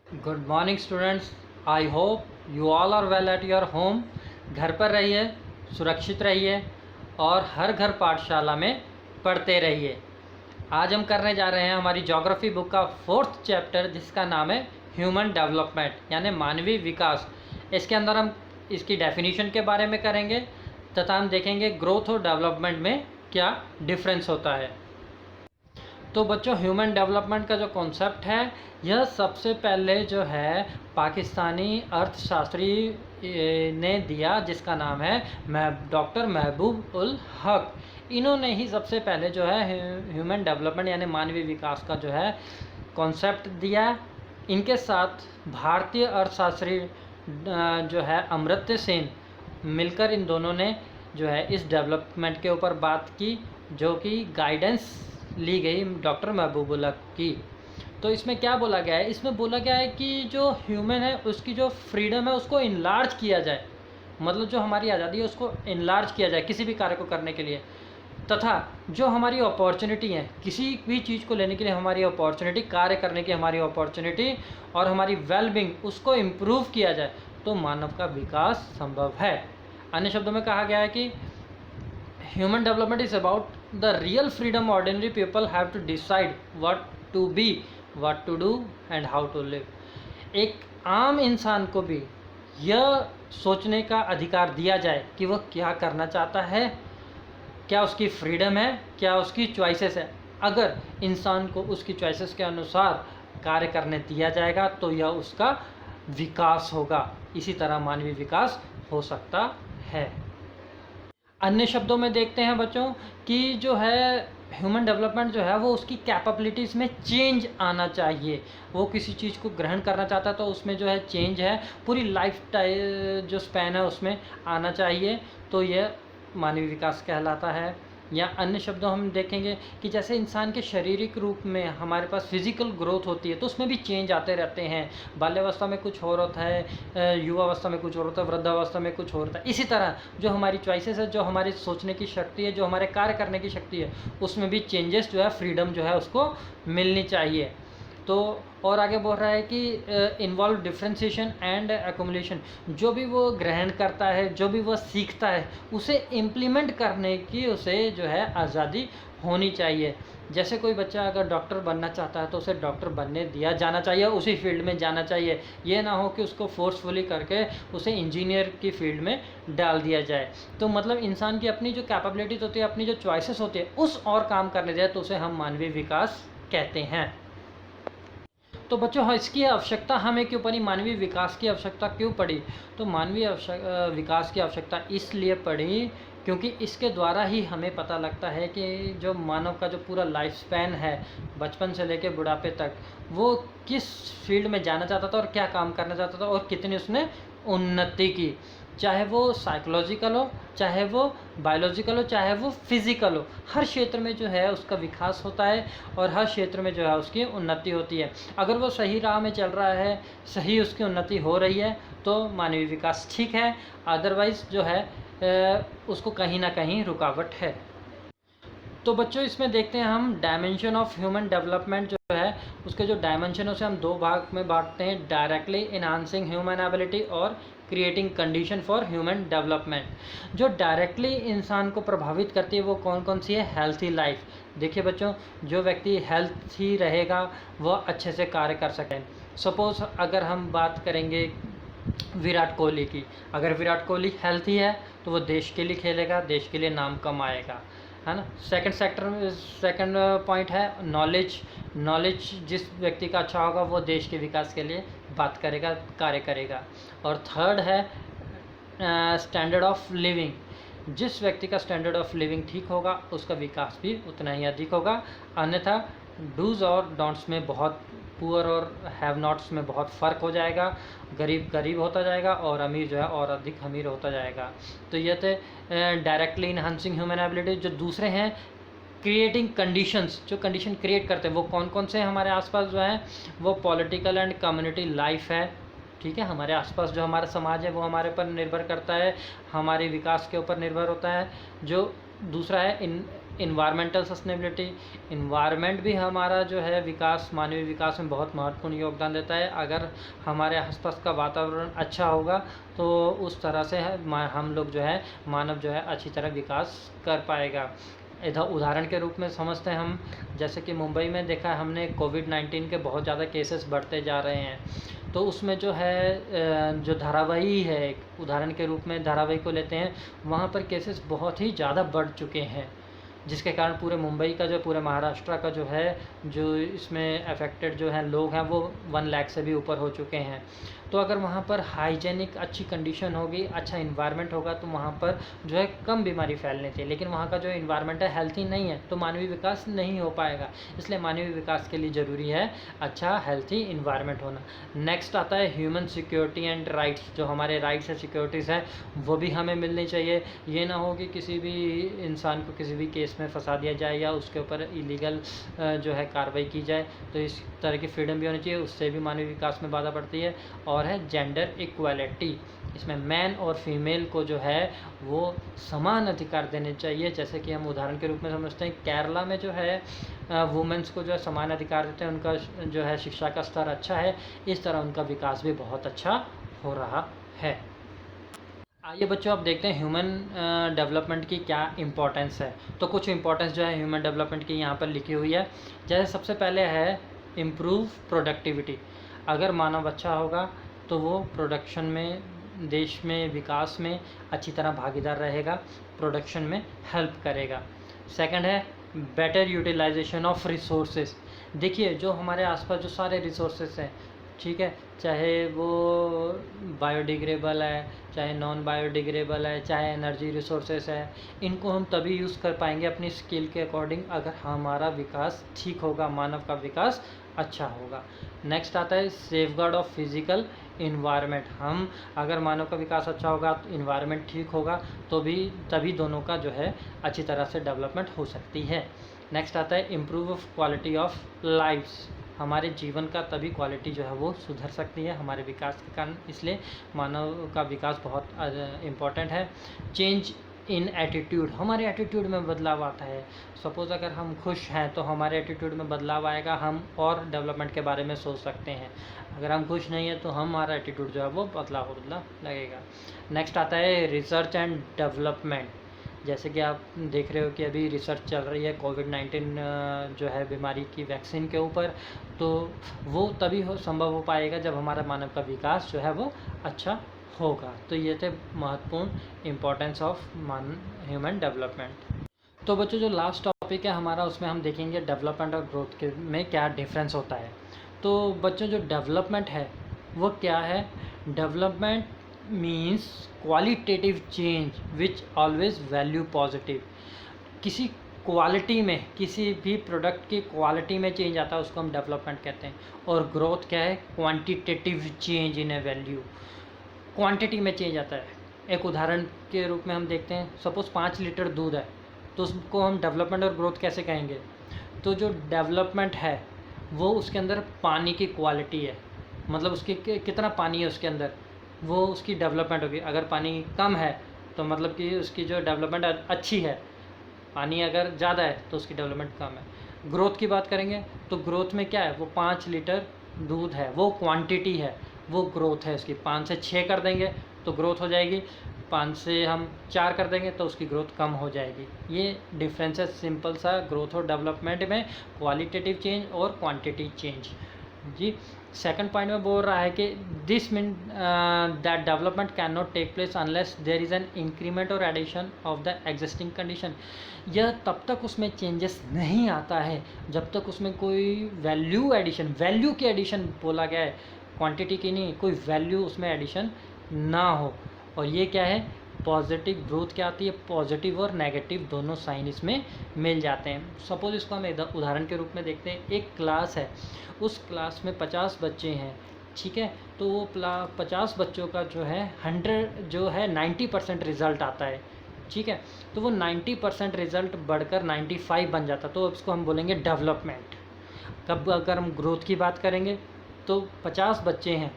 Good morning students. I hope you all are well at your home. घर पर रहिए, सुरक्षित रहिए और हर घर पाठशाला में पढ़ते रहिए। आज हम करने जा रहे हैं हमारी ज्योग्राफी बुक का 4th चैप्टर, जिसका नाम है ह्यूमन डेवलपमेंट यानी मानवीय विकास। इसके अंदर हम इसकी डेफिनेशन के बारे में करेंगे तथा हम देखेंगे ग्रोथ और डेवलपमेंट में क्या डिफरेंस होता है। तो बच्चों, ह्यूमन डेवलपमेंट का जो कॉन्सेप्ट है, यह सबसे पहले जो है पाकिस्तानी अर्थशास्त्री ने दिया, जिसका नाम है डॉक्टर महबूब उल हक। इन्होंने ही सबसे पहले जो है ह्यूमन डेवलपमेंट यानी मानवीय विकास का जो है कॉन्सेप्ट दिया। इनके साथ भारतीय अर्थशास्त्री जो है अमर्त्य सेन मिलकर इन दोनों ने जो है इस डेवलपमेंट के ऊपर बात की, जो कि गाइडेंस ली गई डॉक्टर महबूबुल हक की। तो इसमें क्या बोला गया है? इसमें बोला गया है कि जो ह्यूमन है उसकी जो फ्रीडम है उसको इनलार्ज किया जाए, मतलब जो हमारी आज़ादी है उसको इनलार्ज किया जाए किसी भी कार्य को करने के लिए, तथा जो हमारी अपॉर्चुनिटी है किसी भी चीज़ को लेने के लिए, हमारी अपॉर्चुनिटी, कार्य करने की हमारी अपॉर्चुनिटी और हमारी वेलबींग, उसको इम्प्रूव किया जाए तो मानव का विकास संभव है। अन्य शब्दों में कहा गया है कि human development is about the real freedom ordinary people have to decide what to be, what to do and how to live. एक आम इंसान को भी यह सोचने का अधिकार दिया जाए कि वह क्या करना चाहता है, क्या उसकी फ्रीडम है, क्या उसकी चॉइसेस है। अगर इंसान को उसकी चॉइसेस के अनुसार कार्य करने दिया जाएगा तो यह उसका विकास होगा। इसी तरह मानवीय विकास हो सकता है। अन्य शब्दों में देखते हैं बच्चों कि जो है ह्यूमन डेवलपमेंट जो है वो उसकी कैपेबिलिटीज़ में चेंज आना चाहिए। वो किसी चीज़ को ग्रहण करना चाहता है तो उसमें जो है चेंज है, पूरी लाइफ टाइम जो स्पैन है उसमें आना चाहिए, तो यह मानवीय विकास कहलाता है। या अन्य शब्दों हम देखेंगे कि जैसे इंसान के शारीरिक रूप में हमारे पास फिजिकल ग्रोथ होती है तो उसमें भी चेंज आते रहते हैं। बाल्यावस्था में कुछ और होता है, युवावस्था में कुछ और होता है, वृद्धावस्था में कुछ और होता है। इसी तरह जो हमारी चॉइसेस है, जो हमारी सोचने की शक्ति है, जो हमारे कार्य करने की शक्ति है, उसमें भी चेंजेस जो है, फ्रीडम जो है उसको मिलनी चाहिए। तो और आगे बोल रहा है कि इन्वॉल्व डिफ्रेंशिएशन एंड एकुमुलेशन। जो भी वो ग्रहण करता है, जो भी वो सीखता है, उसे इम्प्लीमेंट करने की उसे जो है आज़ादी होनी चाहिए। जैसे कोई बच्चा अगर डॉक्टर बनना चाहता है तो उसे डॉक्टर बनने दिया जाना चाहिए, उसी फील्ड में जाना चाहिए। ये ना हो कि उसको फोर्सफुली करके उसे इंजीनियर की फील्ड में डाल दिया जाए। तो मतलब इंसान की अपनी जो कैपेबिलिटीज़ होती है, अपनी जो चॉइसेस होती है, उस और काम करने जाए तो उसे हम मानवीय विकास कहते हैं। तो बच्चों, हाँ, इसकी आवश्यकता हमें क्यों पड़ी? मानवीय विकास की आवश्यकता क्यों पड़ी? तो मानवीय विकास की आवश्यकता इसलिए पड़ी क्योंकि इसके द्वारा ही हमें पता लगता है कि जो मानव का जो पूरा लाइफ स्पैन है, बचपन से लेकर बुढ़ापे तक, वो किस फील्ड में जाना चाहता था और क्या काम करना चाहता था और कितनी उसने उन्नति की। चाहे वो साइकोलॉजिकल हो, चाहे वो बायोलॉजिकल हो, चाहे वो फिज़िकल हो, हर क्षेत्र में जो है उसका विकास होता है और हर क्षेत्र में जो है उसकी उन्नति होती है। अगर वो सही राह में चल रहा है, सही उसकी उन्नति हो रही है, तो मानवीय विकास ठीक है। अदरवाइज़ जो है उसको कहीं ना कहीं रुकावट है। तो बच्चों, इसमें देखते हैं हम डायमेंशन ऑफ ह्यूमन डेवलपमेंट जो है, उसके जो डायमेंशन उसे हम दो भाग में बांटते हैं, डायरेक्टली इन्हांसिंग ह्यूमन एबिलिटी और creating condition for human development. जो डायरेक्टली इंसान को प्रभावित करती है वो कौन कौन सी है? Healthy life. देखिए बच्चों, जो व्यक्ति हेल्थी रहेगा वह अच्छे से कार्य कर सकें। सपोज़ अगर हम बात करेंगे विराट कोहली की, अगर विराट कोहली हेल्थी है तो वो देश के लिए खेलेगा, देश के लिए नाम कमाएगा, है ना। सेकंड पॉइंट है नॉलेज। नॉलेज जिस व्यक्ति का अच्छा होगा वो देश के विकास के लिए बात करेगा, कार्य करेगा। और थर्ड है स्टैंडर्ड ऑफ लिविंग। जिस व्यक्ति का स्टैंडर्ड ऑफ लिविंग ठीक होगा उसका विकास भी उतना ही अधिक होगा। अन्यथा डूज और डोंट्स में बहुत, पुअर और हैव नॉट्स में बहुत फ़र्क हो जाएगा। गरीब गरीब होता जाएगा और अमीर जो है और अधिक अमीर होता जाएगा। तो ये थे डायरेक्टली इन्हांसिंग ह्यूमन एबिलिटी। जो दूसरे हैं क्रिएटिंग कंडीशंस, जो कंडीशन क्रिएट करते हैं वो कौन कौन से हमारे आसपास जो है, वो पॉलिटिकल एंड कम्युनिटी लाइफ है। ठीक है, हमारे आसपास जो हमारा समाज है वो हमारे पर निर्भर करता है, हमारे विकास के ऊपर निर्भर होता है। जो दूसरा है इन्वायरमेंटल सस्टेनेबिलिटी, इन्वायरमेंट भी हमारा जो है विकास, मानवीय विकास में बहुत महत्वपूर्ण योगदान देता है। अगर हमारे आसपास का वातावरण अच्छा होगा तो उस तरह से हम लोग जो है, मानव जो है अच्छी तरह विकास कर पाएगा। इधर उदाहरण के रूप में समझते हैं हम, जैसे कि मुंबई में देखा है हमने, कोविड-19 के बहुत ज़्यादा केसेस बढ़ते जा रहे हैं। तो उसमें जो है जो धारावाही है, एक उदाहरण के रूप में धारावाही को लेते हैं, वहाँ पर केसेस बहुत ही ज़्यादा बढ़ चुके हैं, जिसके कारण पूरे मुंबई का जो, पूरे महाराष्ट्र का जो है, जो इसमें अफेक्टेड जो हैं लोग हैं वो 1 लाख से भी ऊपर हो चुके हैं। तो अगर वहाँ पर हाइजेनिक अच्छी कंडीशन होगी, अच्छा इन्वायरमेंट होगा, तो वहाँ पर जो है कम बीमारी फैलनी चाहिए। लेकिन वहाँ का जो इन्वायरमेंट है हेल्थी नहीं है, तो मानवीय विकास नहीं हो पाएगा। इसलिए मानवीय विकास के लिए ज़रूरी है अच्छा हेल्थी इन्वायरमेंट होना। नेक्स्ट आता है ह्यूमन सिक्योरिटी एंड राइट्स। जो हमारे राइट्स है, सिक्योरिटीज़ है, वो भी हमें मिलनी चाहिए। ये ना हो कि किसी भी इंसान को किसी भी केस में फंसा दिया जाए या उसके ऊपर इलीगल जो है कार्रवाई की जाए। तो इस तरह की फ्रीडम भी होनी चाहिए, उससे भी मानवीय विकास में बाधा पड़ती है। और है जेंडर इक्वालिटी, इसमें मैन और फीमेल को जो है वो समान अधिकार देने चाहिए। जैसे कि हम उदाहरण के रूप में समझते हैं, केरला में जो है वुमेंस को जो है समान अधिकार देते हैं, उनका जो है शिक्षा का स्तर अच्छा है, इस तरह उनका विकास भी बहुत अच्छा हो रहा है। आइए बच्चों, अब देखते हैं ह्यूमन डेवलपमेंट की क्या इम्पोर्टेंस है। तो कुछ इम्पोर्टेंस जो है ह्यूमन डेवलपमेंट की यहाँ पर लिखी हुई है। जैसे सबसे पहले है इम्प्रूव प्रोडक्टिविटी। अगर मानव अच्छा होगा तो वो प्रोडक्शन में, देश में विकास में अच्छी तरह भागीदार रहेगा, प्रोडक्शन में हेल्प करेगा। सेकंड है बेटर यूटिलाइजेशन ऑफ रिसोर्सेज। देखिए, जो हमारे आसपास जो सारे रिसोर्सेज हैं, ठीक है, चाहे वो बायोडिग्रेडेबल है, चाहे नॉन बायोडिग्रेडेबल है, चाहे एनर्जी रिसोर्सेस है, इनको हम तभी यूज़ कर पाएंगे अपनी स्किल के अकॉर्डिंग अगर हमारा विकास ठीक होगा, मानव का विकास अच्छा होगा। नेक्स्ट आता है सेफगार्ड ऑफ फिज़िकल इन्वायरमेंट। हम अगर मानव का विकास अच्छा होगा, तो इन्वायरमेंट ठीक होगा, तो भी तभी दोनों का जो है अच्छी तरह से डेवलपमेंट हो सकती है। नेक्स्ट आता है इम्प्रूव क्वालिटी ऑफ लाइफ्स। हमारे जीवन का तभी क्वालिटी जो है वो सुधर सकती है हमारे विकास के कारण, इसलिए मानव का विकास बहुत इम्पॉर्टेंट है। चेंज इन एटीट्यूड, हमारे एटीट्यूड में बदलाव आता है। सपोज़ अगर हम खुश हैं तो हमारे एटीट्यूड में बदलाव आएगा, हम और डेवलपमेंट के बारे में सोच सकते हैं। अगर हम खुश नहीं हैं तो हमारा एटीट्यूड जो है वो बदला लगेगा। नेक्स्ट आता है रिसर्च एंड डेवलपमेंट। जैसे कि आप देख रहे हो कि अभी रिसर्च चल रही है कोविड-19 जो है बीमारी की वैक्सीन के ऊपर, तो वो तभी संभव हो पाएगा जब हमारा मानव का विकास जो है वो अच्छा होगा। तो ये थे महत्वपूर्ण इम्पोर्टेंस ऑफ ह्यूमन डेवलपमेंट। तो बच्चों, जो लास्ट टॉपिक है हमारा, उसमें हम देखेंगे डेवलपमेंट और ग्रोथ के में क्या डिफरेंस होता है। तो बच्चों, जो डेवलपमेंट है वो क्या है? Development means qualitative change which always value positive. किसी क्वालिटी में, किसी भी प्रोडक्ट की क्वालिटी में चेंज आता है उसको हम डेवलपमेंट कहते हैं। और ग्रोथ क्या है? Quantitative change in A value, quantity में चेंज आता है। एक उदाहरण के रूप में हम देखते हैं, सपोज़ 5 लीटर दूध है, तो उसको हम डेवलपमेंट और ग्रोथ कैसे कहेंगे? तो जो डेवलपमेंट है वो उसके अंदर पानी की क्वालिटी है, मतलब उसकी कितना पानी है उसके अंदर, वो उसकी डेवलपमेंट होगी। अगर पानी कम है तो मतलब कि उसकी जो डेवलपमेंट अच्छी है, पानी अगर ज़्यादा है तो उसकी डेवलपमेंट कम है। ग्रोथ की बात करेंगे तो ग्रोथ में क्या है? वो 5 लीटर दूध है, वो क्वांटिटी है, वो ग्रोथ है उसकी। 5 से 6 कर देंगे तो ग्रोथ हो जाएगी, 5 से हम 4 कर देंगे तो उसकी ग्रोथ कम हो जाएगी। ये डिफरेंस है सिंपल सा ग्रोथ और डेवलपमेंट में, क्वालिटेटिव चेंज और क्वांटिटी चेंज। जी, सेकंड पॉइंट में बोल रहा है कि this mean that development can not take place unless there is an increment और addition of the existing condition. यह तब तक उसमें चेंजेस नहीं आता है जब तक उसमें कोई वैल्यू एडिशन, वैल्यू की एडिशन बोला गया है, क्वांटिटी की नहीं, कोई वैल्यू उसमें एडिशन ना हो। और ये क्या है? पॉजिटिव ग्रोथ क्या आती है? पॉजिटिव और नेगेटिव दोनों साइन इसमें मिल जाते हैं। सपोज़ इसको हम उदाहरण के रूप में देखते हैं। एक क्लास है, उस क्लास में 50 बच्चे हैं, ठीक है, तो वो 50 बच्चों का जो है 90% रिज़ल्ट आता है, ठीक है, तो वो 90% रिज़ल्ट बढ़कर 95 बन जाता, तो इसको हम बोलेंगे डेवलपमेंट। कब अगर हम ग्रोथ की बात करेंगे तो 50 बच्चे हैं,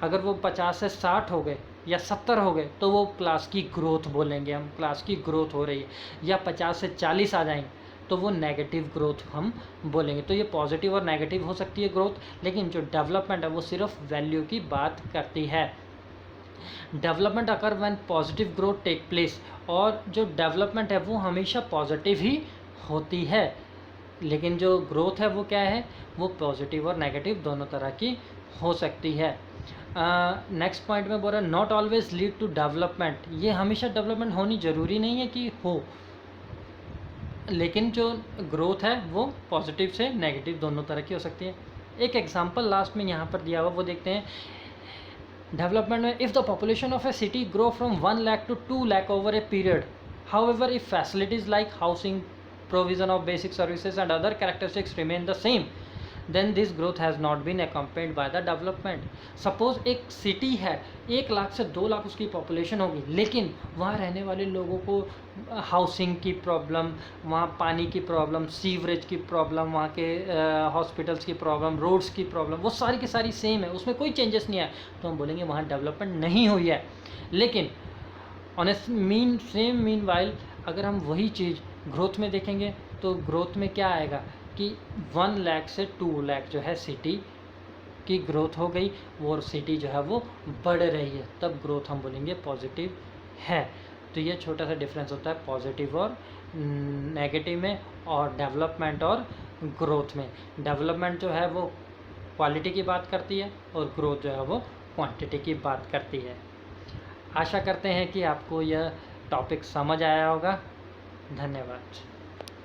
अगर वो 50 से 60 हो गए या 70 हो गए तो वो क्लास की ग्रोथ बोलेंगे हम, क्लास की ग्रोथ हो रही है। या 50 से 40 आ जाएंगे तो वो नेगेटिव ग्रोथ हम बोलेंगे। तो ये पॉजिटिव और नेगेटिव हो सकती है ग्रोथ, लेकिन जो डेवलपमेंट है वो सिर्फ वैल्यू की बात करती है। Development occur when positive growth take place, और जो डेवलपमेंट है वो हमेशा पॉजिटिव ही होती है, लेकिन जो ग्रोथ है वो क्या है, वो पॉजिटिव और नेगेटिव दोनों तरह की हो सकती है। नेक्स्ट पॉइंट में बोल रहा है not always lead to development, ये हमेशा डेवलपमेंट होनी ज़रूरी नहीं है कि हो, लेकिन जो ग्रोथ है वो पॉजिटिव से नेगेटिव दोनों तरह की हो सकती है। एक एग्जांपल लास्ट में यहाँ पर दिया हुआ वो देखते हैं। डेवलपमेंट में if the population of a city grow from 1 lakh to 2 lakh over a period, however if facilities like housing, provision of basic services and other characteristics remain the same, then this growth has not been accompanied by the development. Suppose एक city है, 1 लाख से 2 लाख उसकी population होगी, लेकिन वहाँ रहने वाले लोगों को हाउसिंग की प्रॉब्लम, वहाँ पानी की प्रॉब्लम, सीवरेज की प्रॉब्लम, वहाँ के हॉस्पिटल्स की प्रॉब्लम, रोड्स की प्रॉब्लम, वो सारी की सारी सेम है, उसमें कोई चेंजेस नहीं है, तो हम बोलेंगे वहाँ डेवलपमेंट नहीं हुई है। लेकिन ऑन ए मीन वाइल अगर हम वही चीज़ ग्रोथ में देखेंगे तो ग्रोथ में क्या आएगा कि 1 लाख से 2 लाख जो है सिटी की ग्रोथ हो गई, वो सिटी जो है वो बढ़ रही है, तब ग्रोथ हम बोलेंगे पॉजिटिव है। तो ये छोटा सा डिफरेंस होता है पॉजिटिव और नेगेटिव में, और डेवलपमेंट और ग्रोथ में। डेवलपमेंट जो है वो क्वालिटी की बात करती है और ग्रोथ जो है वो क्वांटिटी की बात करती है। आशा करते हैं कि आपको यह टॉपिक समझ आया होगा। धन्यवाद।